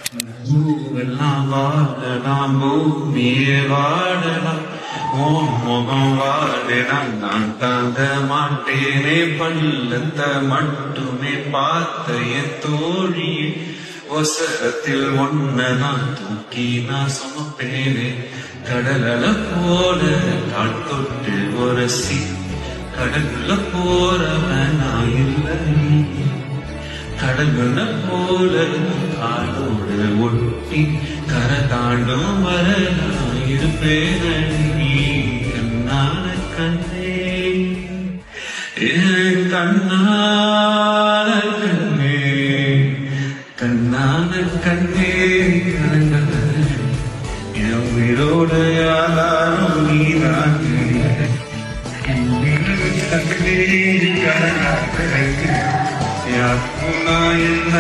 பூவெல்லாம் வாடலாம் பூமியே வாடலாம் ஓம் முகம் வாடலாம் நான் தாங்க மாட்டேனே பள்ளத்தை மட்டுமே பார்த்த என் தோழியே வசரத்தில் ஒன்னதான் தூக்கி நான் சுமப்பேனே கடல போல கால் தொட்டு உரசி கடல்ல போறவன் நான் இல்லை கடல்கள போல காலோடு ஒட்டி கரை தாண்டும் வர நான் இருப்பேனி கண்ணான கண்ணே என் கண்ணான கண்ணே கண்ணான கண்ணே என் உயிரோட யாரும் நீதான் கண்ணே கண்ணா யாருன்னா என்ன